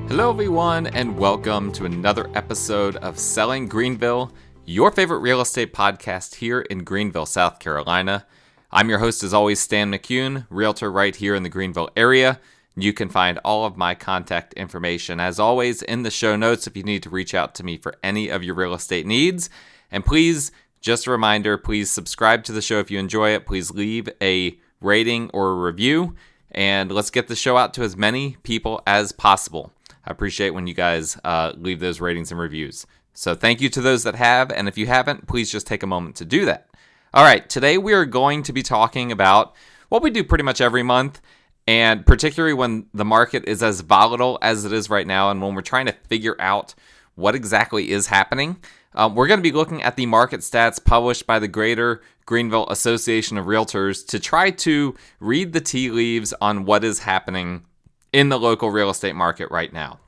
Hello everyone, and welcome to another episode of Selling Greenville, your favorite real estate podcast here in Greenville, South Carolina. I'm your host as always, Stan McCune, realtor right here in the Greenville area. You can find all of my contact information as always in the show notes if you need to reach out to me for any of your real estate needs. And please, just a reminder, please subscribe to the show if you enjoy it. Please leave a rating or a review, and let's get the show out to as many people as possible. I appreciate when you guys leave those ratings and reviews. So thank you to those that have, and if you haven't, please just take a moment to do that. All right, today we are going to be talking about what we do pretty much every month, and particularly when the market is as volatile as it is right now, and when we're trying to figure out what exactly is happening. We're going to be looking at the market stats published by the Greater Greenville Association of Realtors to try to read the tea leaves on what is happening in the local real estate market right now.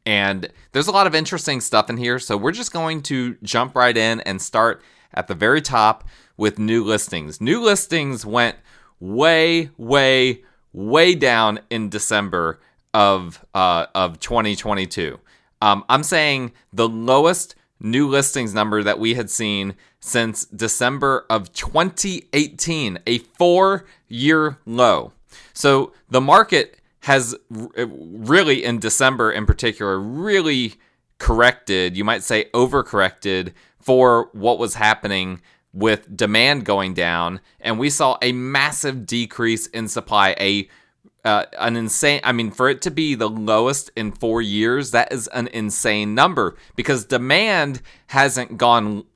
And there's a lot of interesting stuff in here, so we're just going to jump right in and start at the very top with new listings. New listings went way down in December of 2022. I'm saying the lowest new listings number that we had seen since December of 2018, a 4-year low. So the market has really, in December in particular, really corrected, you might say overcorrected, for what was happening with demand going down. And we saw a massive decrease in supply, an insane, for it to be the lowest in 4 years, that is an insane number, because demand hasn't gone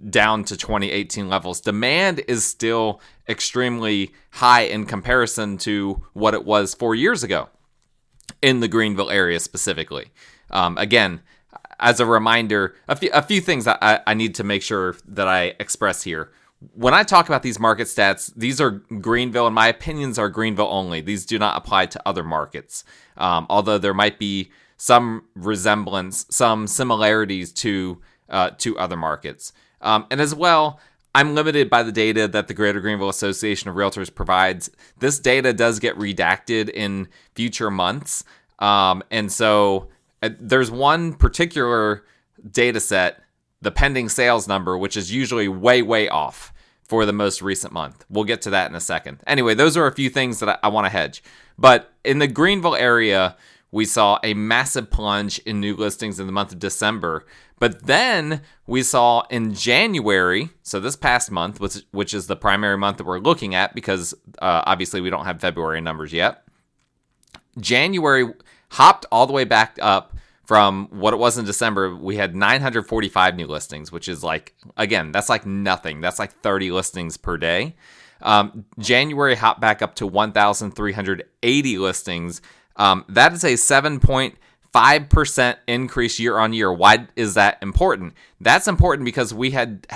down to 2018 levels. Demand is still extremely high in comparison to what it was 4 years ago in the Greenville area specifically. Again, as a reminder, a few things that I need to make sure that I express here. When I talk about these market stats, these are Greenville, and my opinions are Greenville only. These do not apply to other markets, although there might be some resemblance, some similarities to other markets. And as well, I'm limited by the data that the Greater Greenville Association of Realtors provides. This data does get redacted in future months, and so there's one particular data set, the pending sales number, which is usually way off for the most recent month. We'll get to that in a second. Anyway, those are a few things that I want to hedge. But in the Greenville area, we saw a massive plunge in new listings in the month of December. But then we saw in January, so this past month, which is the primary month that we're looking at, because obviously we don't have February numbers yet. January hopped all the way back up from what it was in December. We had 945 new listings, which is that's like nothing. That's like 30 listings per day. January hopped back up to 1,380 listings. That is a 7.5% increase year on year. Why is that important? That's important because we had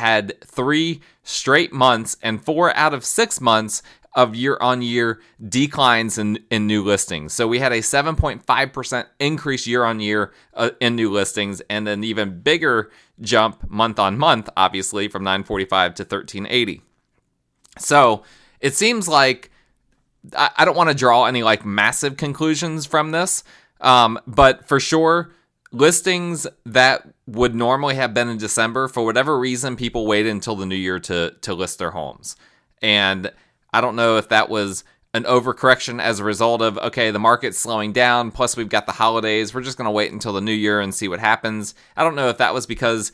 3 straight months and 4 out of 6 months of year-on-year declines in new listings. So we had a 7.5% increase year-on-year in new listings, and an even bigger jump month-on-month, obviously, from 945 to 1380. So it seems like I don't want to draw any massive conclusions from this, but for sure, listings that would normally have been in December, for whatever reason, people waited until the new year to list their homes. And I don't know if that was an overcorrection as a result of, okay, the market's slowing down, plus we've got the holidays, we're just going to wait until the new year and see what happens. I don't know if that was because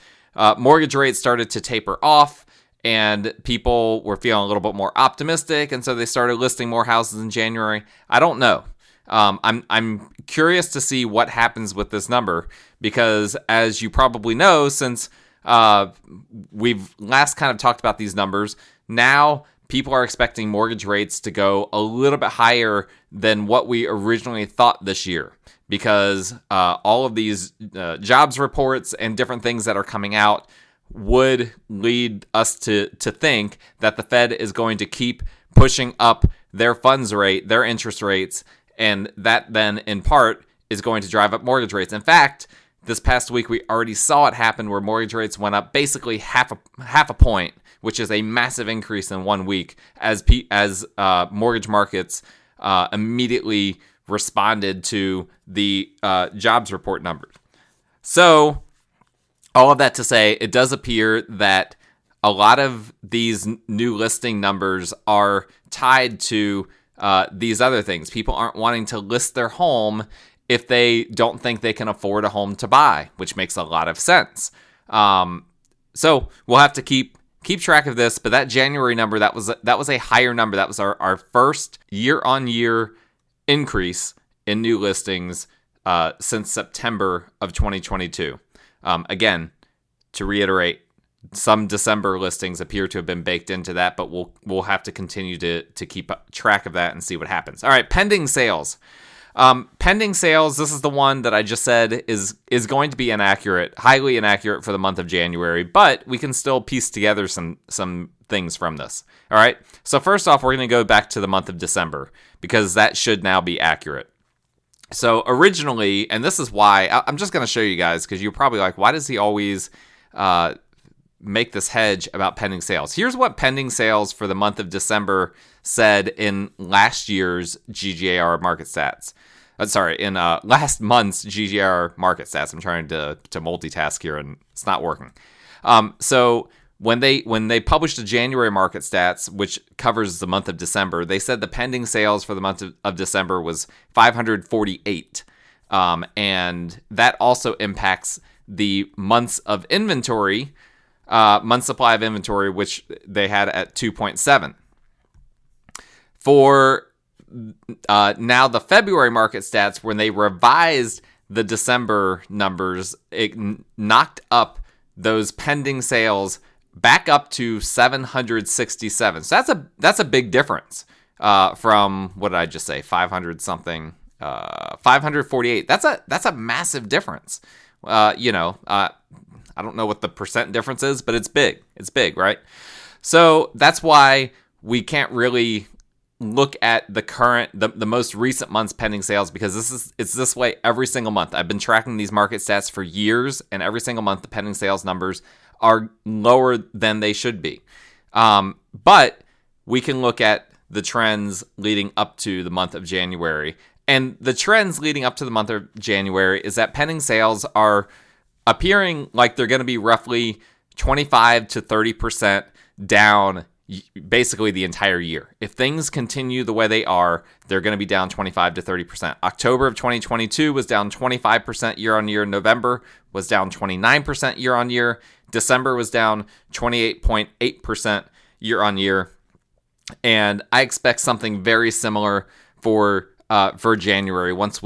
mortgage rates started to taper off and people were feeling a little bit more optimistic, and so they started listing more houses in January. I don't know. I'm curious to see what happens with this number, because as you probably know, since we've last kind of talked about these numbers, now people are expecting mortgage rates to go a little bit higher than what we originally thought this year, because all of these jobs reports and different things that are coming out would lead us to think that the Fed is going to keep pushing up their funds rate, their interest rates, and that then in part is going to drive up mortgage rates. In fact, this past week we already saw it happen where mortgage rates went up basically half a point, which is a massive increase in 1 week as mortgage markets immediately responded to the jobs report numbers. So all of that to say, it does appear that a lot of these new listing numbers are tied to these other things. People aren't wanting to list their home if they don't think they can afford a home to buy, which makes a lot of sense. So we'll have to keep track of this. But that January number, that was a higher number. That was our first year-on-year increase in new listings since September of 2022. Again, to reiterate, some December listings appear to have been baked into that, but we'll have to continue to keep track of that and see what happens. All right, pending sales. Pending sales, this is the one that I just said is going to be inaccurate, highly inaccurate for the month of January, but we can still piece together some things from this. All right, so first off, we're going to go back to the month of December because that should now be accurate. So originally, and this is why, I'm just going to show you guys because you're probably like, why does he always make this hedge about pending sales? Here's what pending sales for the month of December said in last year's GGAR market stats. In last month's GGAR market stats. I'm trying to multitask here and it's not working. So when they published the January market stats, which covers the month of December, they said the pending sales for the month of December was 548. And that also impacts the months of inventory, month supply of inventory, which they had at 2.7. For now, the February market stats, when they revised the December numbers, it knocked up those pending sales back up to 767. So that's a big difference from, what did I just say, 500 something, 548. That's a massive difference. I don't know what the percent difference is, but it's big. It's big, right? So that's why we can't really look at the most recent month's pending sales because it's this way every single month. I've been tracking these market stats for years, and every single month the pending sales numbers are lower than they should be. But we can look at the trends leading up to the month of January. And the trends leading up to the month of January is that pending sales are appearing like they're going to be roughly 25 to 30% down basically the entire year. If things continue the way they are, they're going to be down 25 to 30%. October of 2022 was down 25% year on year. November was down 29% year on year. December was down 28.8% year on year. And I expect something very similar for January once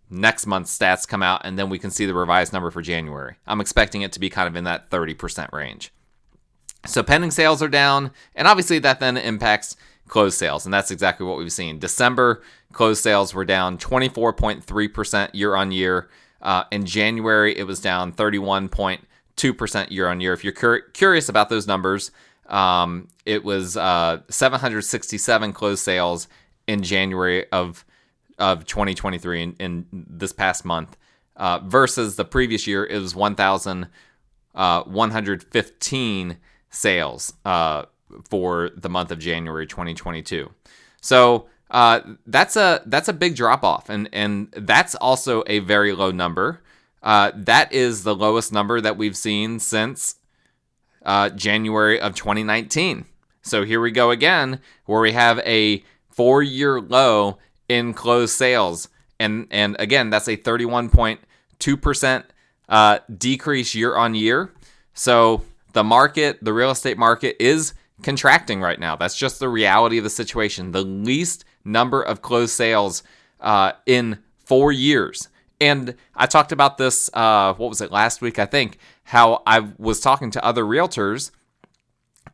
next month's stats come out, and then we can see the revised number for January. I'm expecting it to be kind of in that 30% range. So pending sales are down, and obviously that then impacts closed sales, and that's exactly what we've seen. December closed sales were down 24.3% year on year. In January, it was down 31.2% year on year. If you're curious about those numbers, it was 767 closed sales in January of 2023 in this past month, versus the previous year, it was 1,115 sales for the month of January 2022. So that's a big drop off, and that's also a very low number. That is the lowest number that we've seen since January of 2019. So here we go again, where we have a 4-year low in closed sales, and again, that's a 31.2% decrease year on year. So the real estate market is contracting right now. That's just the reality of the situation. The least number of closed sales in 4 years. And I talked about this, last week, I think, how I was talking to other realtors,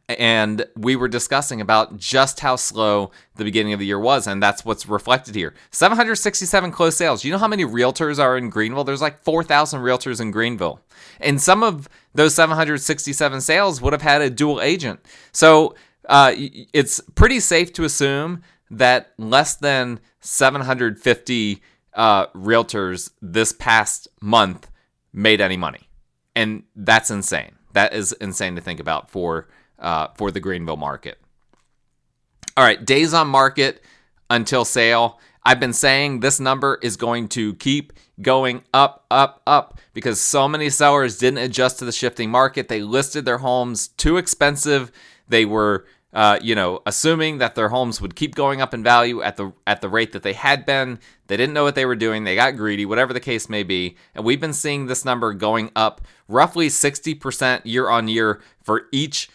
and we were discussing about just how slow the beginning of the year was, and that's what's reflected here. 767 closed sales. You know how many realtors are in Greenville? There's like 4,000 realtors in Greenville. And some of those 767 sales would have had a dual agent. So it's pretty safe to assume that less than 750 realtors this past month made any money. And that's insane. That is insane to think about for the Greenville market. All right, days on market until sale. I've been saying this number is going to keep going up, up, up because so many sellers didn't adjust to the shifting market. They listed their homes too expensive. They were, assuming that their homes would keep going up in value at the rate that they had been. They didn't know what they were doing. They got greedy, whatever the case may be. And we've been seeing this number going up roughly 60% year on year for each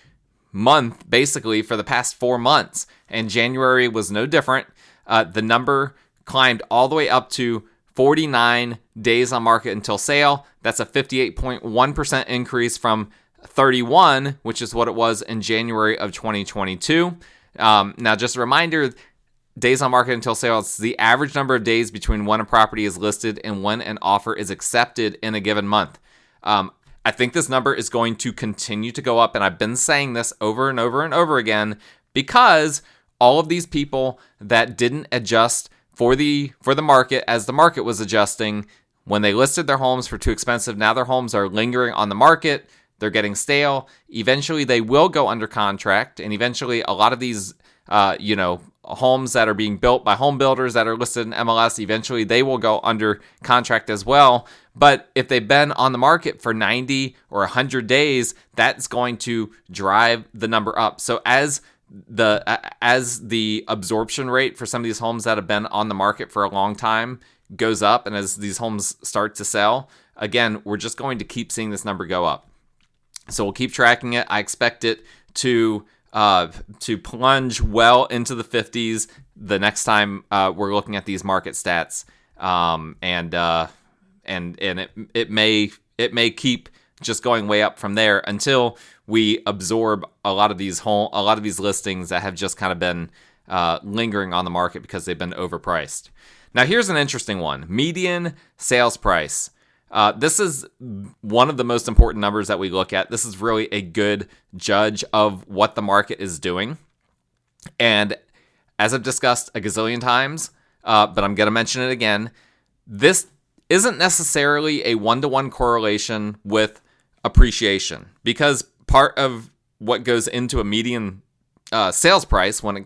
month, basically for the past 4 months. And January was no different. The number climbed all the way up to 49 days on market until sale. That's a 58.1% increase from 31, which is what it was in January of 2022. Now, just a reminder, days on market until sale, it's the average number of days between when a property is listed and when an offer is accepted in a given month. I think this number is going to continue to go up, and I've been saying this over and over and over again because all of these people that didn't adjust for the market as the market was adjusting, when they listed their homes for too expensive, now their homes are lingering on the market. They're getting stale. Eventually, they will go under contract, and eventually, a lot of these, homes that are being built by home builders that are listed in MLS, eventually they will go under contract as well. But if they've been on the market for 90 or 100 days, that's going to drive the number up. So as the absorption rate for some of these homes that have been on the market for a long time goes up, and as these homes start to sell, again, we're just going to keep seeing this number go up. So we'll keep tracking it. I expect it to plunge well into the 50s the next time we're looking at these market stats, and it may keep just going way up from there until we absorb a lot of these listings that have just kind of been lingering on the market because they've been overpriced. Now, here's an interesting one: median sales price. This is one of the most important numbers that we look at. This is really a good judge of what the market is doing. And as I've discussed a gazillion times, but I'm going to mention it again, this isn't necessarily a one-to-one correlation with appreciation, because part of what goes into a median sales price when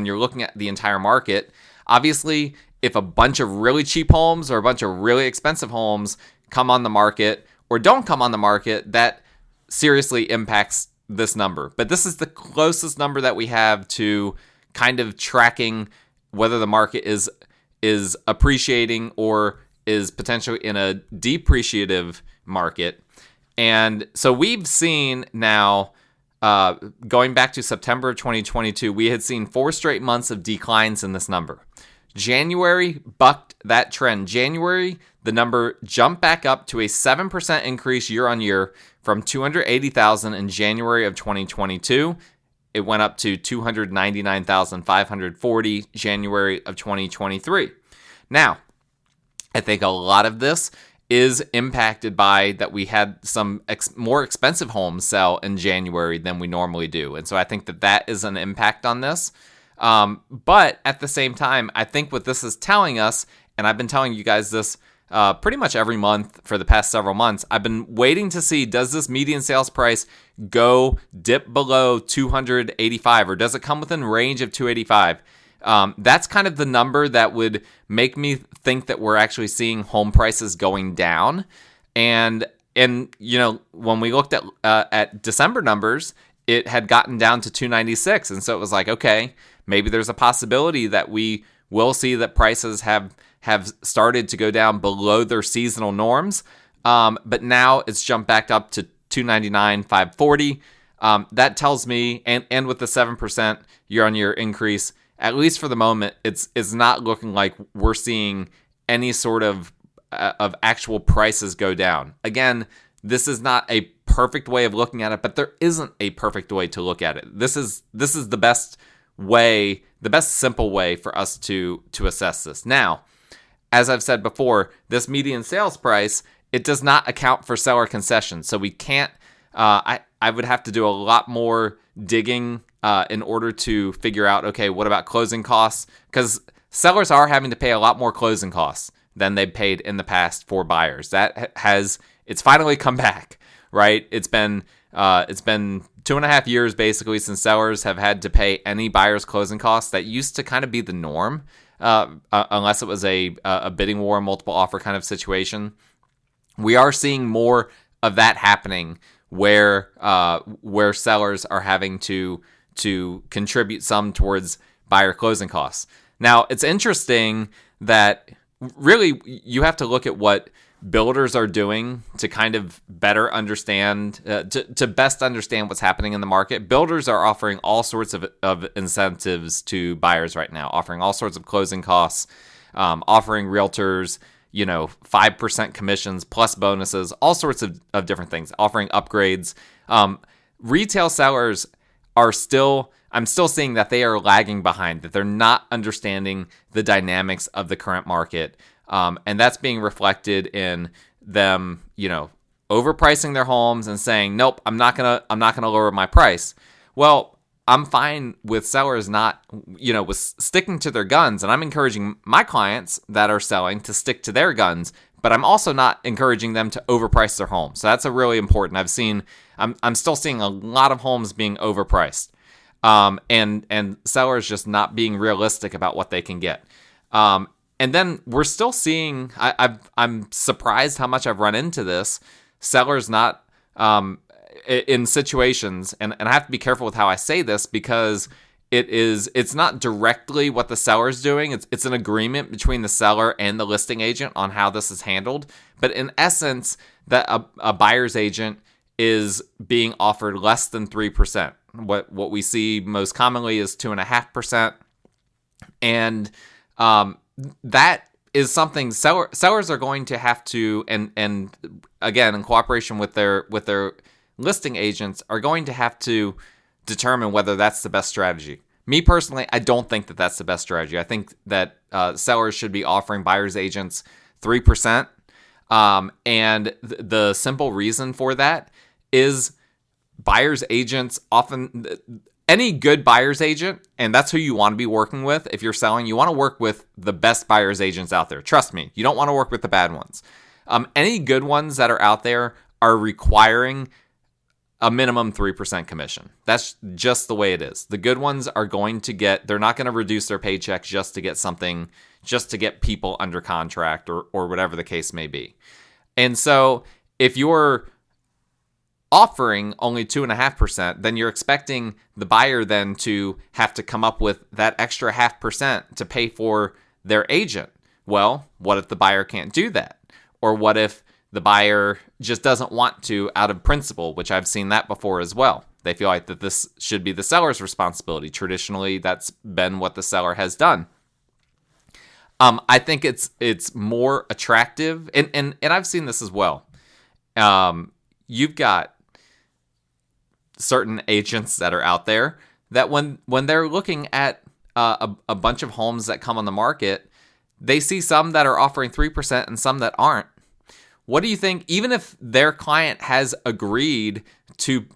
you're looking at the entire market, obviously, if a bunch of really cheap homes or a bunch of really expensive homes come on the market or don't come on the market, that seriously impacts this number. But this is the closest number that we have to kind of tracking whether the market is appreciating or is potentially in a depreciative market. And so we've seen now, going back to September of 2022, we had seen 4 straight months of declines in this number. January bucked that trend. January, the number jumped back up to a 7% increase year on year from 280,000 in January of 2022. It went up to 299,540 January of 2023. Now, I think a lot of this is impacted by that we had some more expensive homes sell in January than we normally do. And so I think that is an impact on this. But at the same time, I think what this is telling us, and I've been telling you guys this pretty much every month for the past several months, I've been waiting to see, does this median sales price dip below 285, or does it come within range of 285? That's kind of the number that would make me think that we're actually seeing home prices going down. And when we looked at December numbers, it had gotten down to 296, and so it was like, okay, maybe there's a possibility that we will see that prices have started to go down below their seasonal norms. But now it's jumped back up to 299,540. That tells me, and with the 7% year-on-year increase, at least for the moment, it's not looking like we're seeing any sort of actual prices go down. Again, this is not a perfect way of looking at it, but there isn't a perfect way to look at it. This is the best way, the best simple way for us to assess this. Now, as I've said before, this median sales price, it does not account for seller concessions. So we can't, I would have to do a lot more digging in order to figure out, okay, what about closing costs? Because sellers are having to pay a lot more closing costs than they've paid in the past for buyers. It's finally come back, right? It's been 2.5 years basically since sellers have had to pay any buyer's closing costs. That used to kind of be the norm. unless it was a bidding war, multiple offer kind of situation. We are seeing more of that happening where sellers are having to contribute some towards buyer closing costs. Now, it's interesting that really you have to look at what builders are doing to kind of better understand, to best understand what's happening in the market. Builders are offering all sorts of incentives to buyers right now, offering all sorts of closing costs, offering realtors, 5% commissions plus bonuses, all sorts of different things, offering upgrades. Retail sellers I'm still seeing that they are lagging behind, that they're not understanding the dynamics of the current market. And that's being reflected in them, overpricing their homes and saying, nope, I'm not gonna lower my price. Well, I'm fine with sellers not, with sticking to their guns, and I'm encouraging my clients that are selling to stick to their guns, but I'm also not encouraging them to overprice their home. So that's a really important. I'm still seeing a lot of homes being overpriced, and sellers just not being realistic about what they can get. And then we're still seeing, I'm surprised how much I've run into this, sellers not, in situations, and I have to be careful with how I say this because it's not directly what the seller's doing. It's an agreement between the seller and the listing agent on how this is handled. But in essence, that a buyer's agent is being offered less than 3%. What we see most commonly is 2.5%. And, that is something sellers are going to have to, and again, in cooperation with their listing agents, are going to have to determine whether that's the best strategy. Me personally, I don't think that that's the best strategy. I think that sellers should be offering buyers agents 3%. And the simple reason for that is buyers agents often, any good buyer's agent, and that's who you want to be working with. If you're selling, you want to work with the best buyer's agents out there. Trust me, you don't want to work with the bad ones. Any good ones that are out there are requiring a minimum 3% commission. That's just the way it is. The good ones are they're not going to reduce their paycheck just to get something, just to get people under contract or whatever the case may be. And so if you're offering only 2.5%, then you're expecting the buyer then to have to come up with that extra 0.5% to pay for their agent. Well, what if the buyer can't do that? Or what if the buyer just doesn't want to out of principle, which I've seen that before as well. They feel like that this should be the seller's responsibility. Traditionally, that's been what the seller has done. I think it's more attractive, and I've seen this as well. You've got certain agents that are out there that when they're looking at a bunch of homes that come on the market, they see some that are offering 3% and some that aren't. What do you think, even if their client has agreed to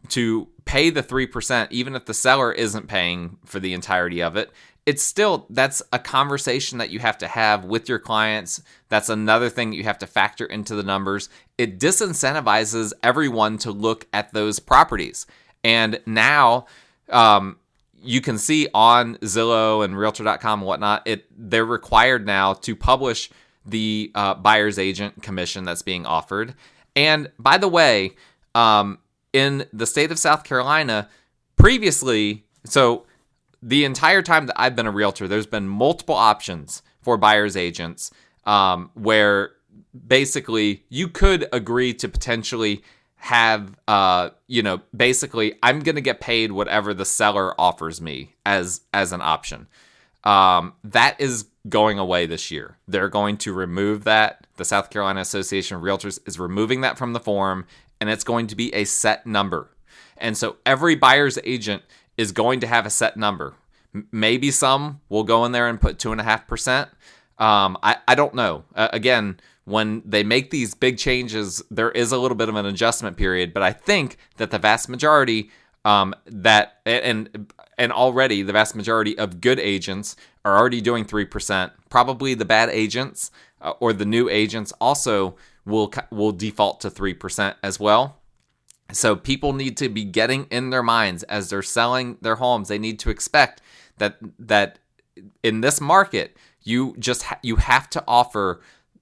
pay the 3%, even if the seller isn't paying for the entirety of it, that's a conversation that you have to have with your clients. That's another thing that you have to factor into the numbers. It disincentivizes everyone to look at those properties. And now you can see on Zillow and Realtor.com and whatnot, they're required now to publish the buyer's agent commission that's being offered. And by the way, in the state of South Carolina, previously, so the entire time that I've been a realtor, there's been multiple options for buyer's agents where basically you could agree to potentially have, basically I'm going to get paid whatever the seller offers me as an option. That is going away this year. They're going to remove that. The South Carolina Association of Realtors is removing that from the form, and it's going to be a set number. And so every buyer's agent is going to have a set number. Maybe some will go in there and put 2.5%. I don't know. Again, when they make these big changes, there is a little bit of an adjustment period, but I think that the vast majority and already the vast majority of good agents are already doing 3%. Probably the bad agents or the new agents also will default to 3% as well. So people need to be getting in their minds as they're selling their homes. They need to expect that in this market, you have to offer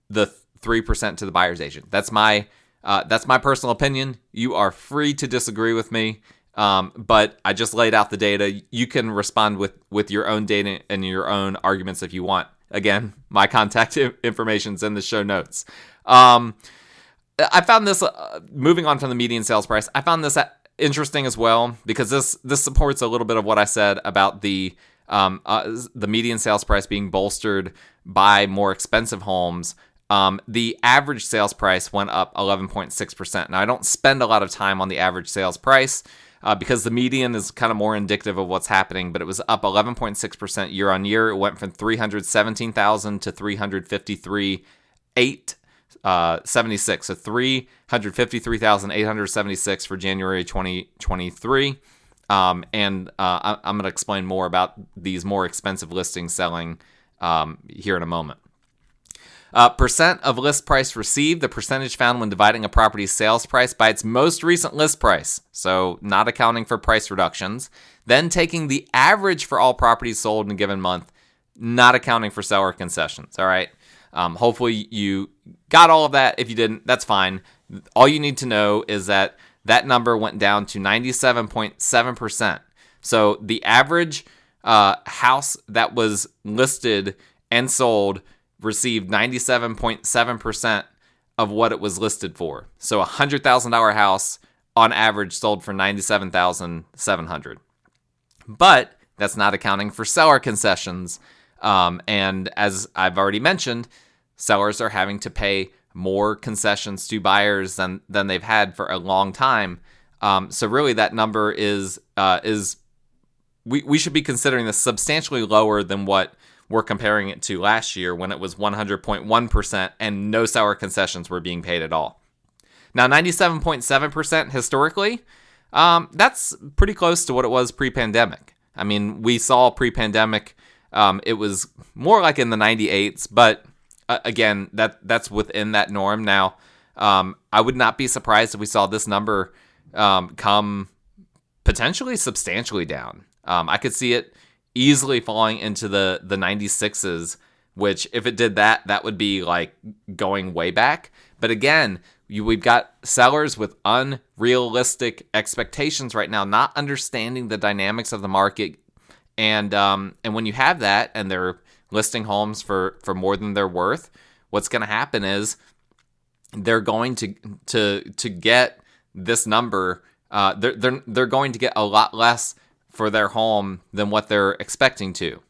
the 3% to the buyer's agent. That's my personal opinion. You are free to disagree with me, but I just laid out the data. You can respond with your own data and your own arguments if you want. Again, my contact information's in the show notes. I found this, moving on from the median sales price, I found this interesting as well, because this supports a little bit of what I said about the median sales price being bolstered by more expensive homes. The average sales price went up 11.6%. Now, I don't spend a lot of time on the average sales price because the median is kind of more indicative of what's happening, but it was up 11.6% year on year. It went from 317,000 to 353,876. So 353,876 for January 2023. And I'm going to explain more about these more expensive listings selling here in a moment. Percent of list price received, the percentage found when dividing a property's sales price by its most recent list price, so not accounting for price reductions, then taking the average for all properties sold in a given month, not accounting for seller concessions, all right? Hopefully you got all of that. If you didn't, that's fine. All you need to know is that number went down to 97.7%. So the average house that was listed and sold received 97.7% of what it was listed for. So a $100,000 house on average sold for $97,700. But that's not accounting for seller concessions. And as I've already mentioned, sellers are having to pay more concessions to buyers than they've had for a long time. So really that number is we should be considering this substantially lower than what we're comparing it to last year, when it was 100.1% and no seller concessions were being paid at all. Now, 97.7% historically, that's pretty close to what it was pre-pandemic. I mean, we saw pre-pandemic, it was more like in the 98s, but again, that's within that norm. Now, I would not be surprised if we saw this number come potentially substantially down. I could see it easily falling into the 96s, which if it did that would be like going way back. But again, we've got sellers with unrealistic expectations right now, not understanding the dynamics of the market. And when you have that and they're listing homes for more than they're worth, what's going to happen is they're going to get this number. They're going to get a lot less for their home than what they're expecting to.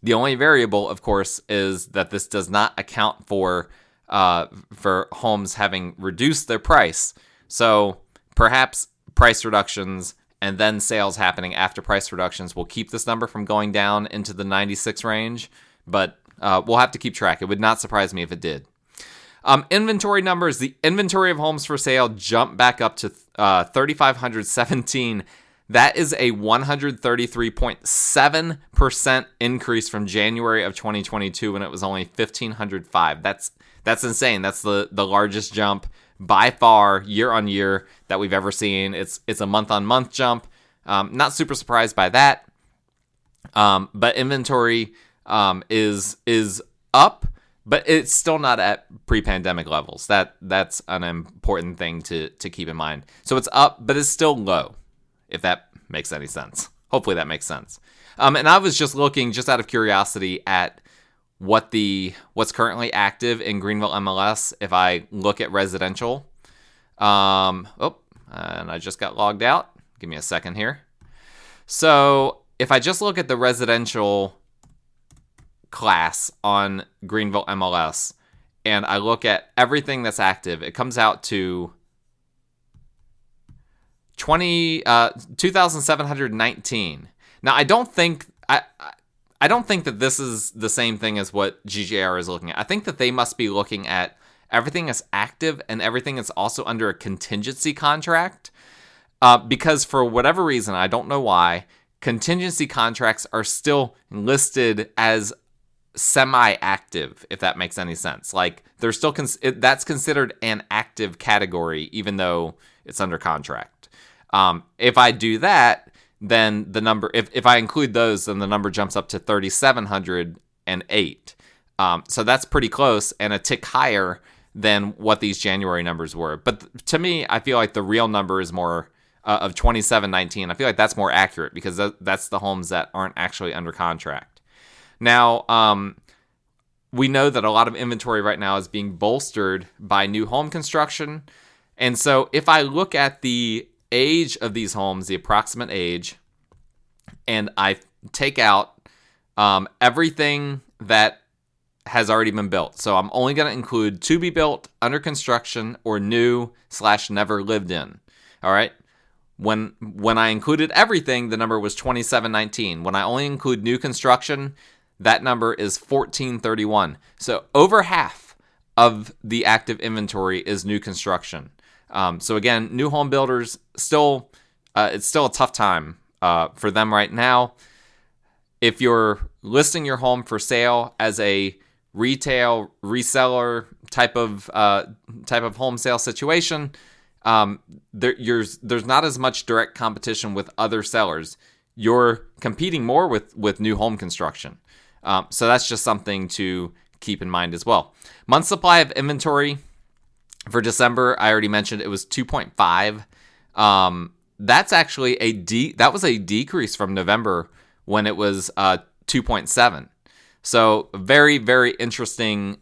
The only variable, of course, is that this does not account for homes having reduced their price. So perhaps price reductions and then sales happening after price reductions will keep this number from going down into the 96 range, but we'll have to keep track. It would not surprise me if it did. Inventory numbers. The inventory of homes for sale jumped back up to 3,517. That is a 133.7% increase from January of 2022 when it was only 1,505. That's insane. That's the largest jump by far year on year that we've ever seen. It's a month on month jump. Not super surprised by that. But inventory is up, but it's still not at pre-pandemic levels. That's an important thing to keep in mind. So it's up, but it's still low, if that makes any sense. Hopefully that makes sense. And I was just looking, just out of curiosity, at what's currently active in Greenville MLS. If I look at residential, and I just got logged out. Give me a second here. So if I just look at the residential class on Greenville MLS, and I look at everything that's active, it comes out to 2,719. Now, I don't think that this is the same thing as what GGAR is looking at. I think that they must be looking at everything that's active and everything that's also under a contingency contract, because for whatever reason, I don't know why, contingency contracts are still listed as semi-active, if that makes any sense. Like, they're still that's considered an active category, even though it's under contract. If I do that, then the number, if I include those, then the number jumps up to 3,708. So that's pretty close and a tick higher than what these January numbers were. But to me, I feel like the real number is more of 2719. I feel like that's more accurate because that's the homes that aren't actually under contract. Now, we know that a lot of inventory right now is being bolstered by new home construction. And so if I look at the age of these homes, the approximate age, and I take out everything that has already been built. So I'm only going to include to be built, under construction, or new/never lived in. All right. When I included everything, the number was 2719. When I only include new construction, that number is 1431. So over half of the active inventory is new construction. So again, new home builders still, it's still a tough time for them right now. If you're listing your home for sale as a retail reseller type of home sale situation, there's not as much direct competition with other sellers. You're competing more with new home construction. So that's just something to keep in mind as well. Month supply of inventory for December, I already mentioned it was 2.5. That's actually that was a decrease from November when it was 2.7. So very, very interesting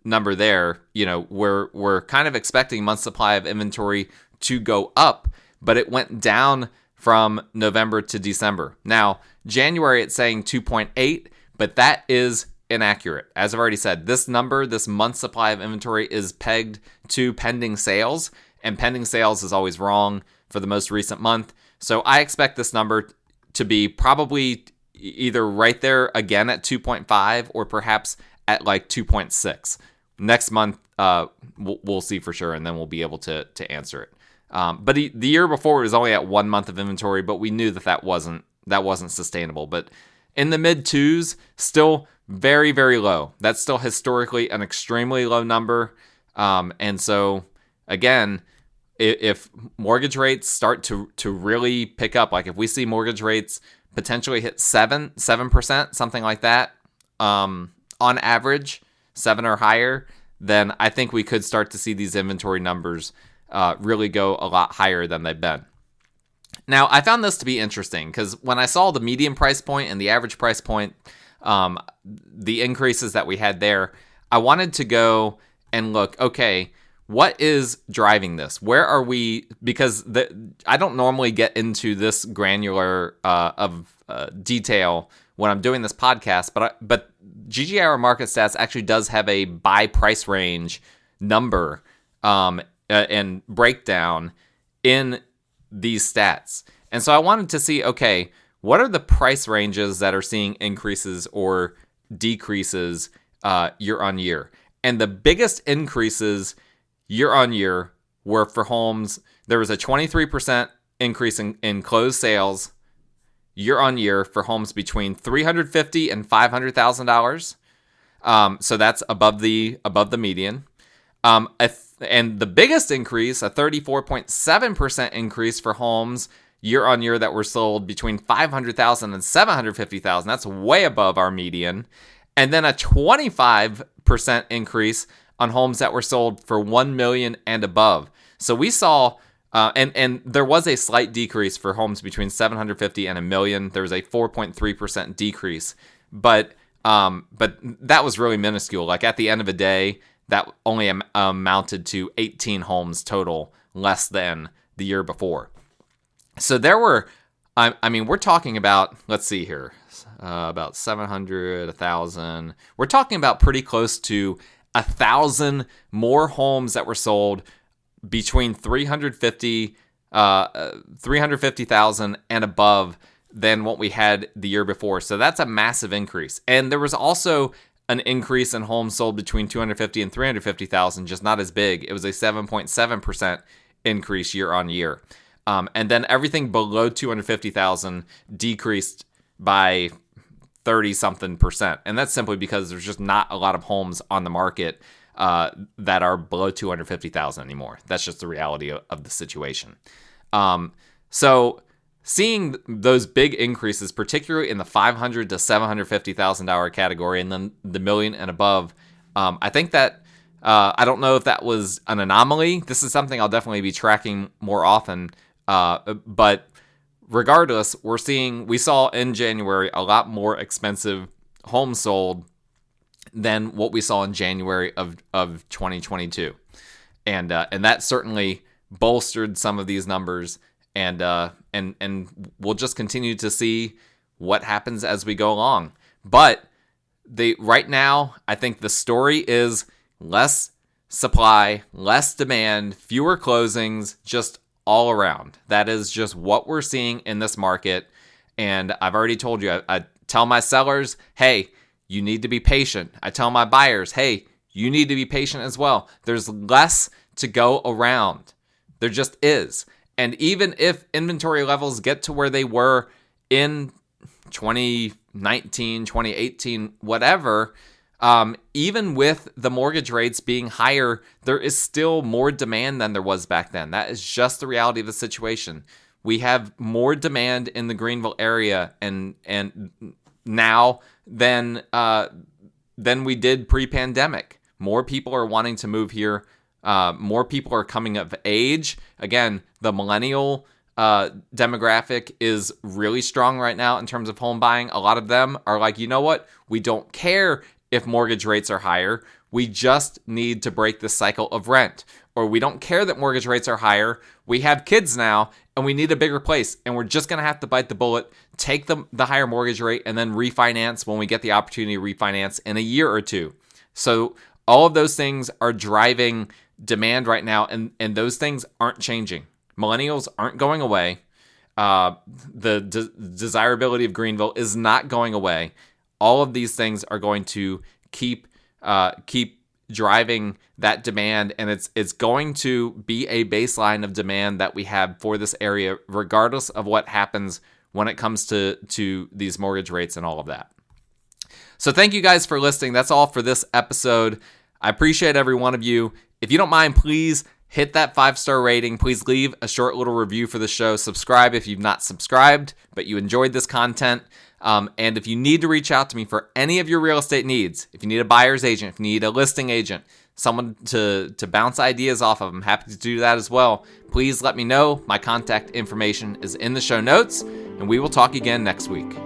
number there. You know, we're kind of expecting month supply of inventory to go up, but it went down from November to December. Now, January it's saying 2.8, but that is inaccurate. As I've already said, this number, this month supply of inventory is pegged to pending sales, and pending sales is always wrong for the most recent month. So I expect this number to be probably either right there again at 2.5 or perhaps at like 2.6. Next month, we'll see for sure, and then we'll be able to answer it. But the year before it was only at 1 month of inventory, but we knew that wasn't sustainable. But in the mid twos, still very, very low. That's still historically an extremely low number. And so again, if mortgage rates start to really pick up, like if we see mortgage rates potentially hit 7%, something like that, on average, 7 or higher, then I think we could start to see these inventory numbers really go a lot higher than they've been. Now, I found this to be interesting because when I saw the median price point and the average price point, the increases that we had there, I wanted to go and look, okay, what is driving this? Where are we? Because I don't normally get into this granular of detail when I'm doing this podcast, but GGAR Market Stats actually does have a buy price range number and breakdown in these stats. And so I wanted to see, okay, what are the price ranges that are seeing increases or decreases year on year? And the biggest increases year on year were for homes. There was a 23% increase in closed sales year on year for homes between $350,000 and $500,000. So that's above the median. And the biggest increase, a 34.7% increase for homes year on year that were sold between $500,000 and $750,000. That's way above our median. And then a 25% increase on homes that were sold for $1 million and above. So we saw, and there was a slight decrease for homes between $750,000 and $1 million. There was a 4.3% decrease, but that was really minuscule. Like at the end of the day, that only amounted to 18 homes total, less than the year before. So there were, I mean, we're talking about, let's see here, about 700, 1,000. We're talking about pretty close to 1,000 more homes that were sold between 350,000 and above than what we had the year before. So that's a massive increase. And there was also an increase in homes sold between 250,000 and 350,000, just not as big. It was a 7.7% increase year on year. And then everything below 250,000 decreased by 30-something%. And that's simply because there's just not a lot of homes on the market that are below 250,000 anymore. That's just the reality of the situation. So seeing those big increases, particularly in the $500,000 to $750,000 category, and then the million and above, I think that I don't know if that was an anomaly. This is something I'll definitely be tracking more often. But regardless, we saw in January a lot more expensive homes sold than what we saw in January of 2022, and that certainly bolstered some of these numbers. And we'll just continue to see what happens as we go along. But right now, I think the story is less supply, less demand, fewer closings, just all around. That is just what we're seeing in this market. And I've already told you, I tell my sellers, hey, you need to be patient. I tell my buyers, hey, you need to be patient as well. There's less to go around. There just is. And even if inventory levels get to where they were in 2019, 2018, whatever, even with the mortgage rates being higher, there is still more demand than there was back then. That is just the reality of the situation. We have more demand in the Greenville area and now than we did pre-pandemic. More people are wanting to move here. More people are coming of age. Again, the millennial demographic is really strong right now in terms of home buying. A lot of them are like, you know what? We don't care if mortgage rates are higher. We just need to break the cycle of rent. Or we don't care that mortgage rates are higher. We have kids now and we need a bigger place. And we're just going to have to bite the bullet, take the higher mortgage rate, and then refinance when we get the opportunity to refinance in a year or two. So all of those things are driving demand right now, and those things aren't changing. Millennials aren't going away. The desirability of Greenville is not going away. All of these things are going to keep driving that demand, and it's going to be a baseline of demand that we have for this area, regardless of what happens when it comes to these mortgage rates and all of that. So thank you guys for listening. That's all for this episode. I appreciate every one of you. If you don't mind, please hit that 5-star rating. Please leave a short little review for the show. Subscribe if you've not subscribed, but you enjoyed this content. And if you need to reach out to me for any of your real estate needs, if you need a buyer's agent, if you need a listing agent, someone to bounce ideas off of, I'm happy to do that as well. Please let me know. My contact information is in the show notes, and we will talk again next week.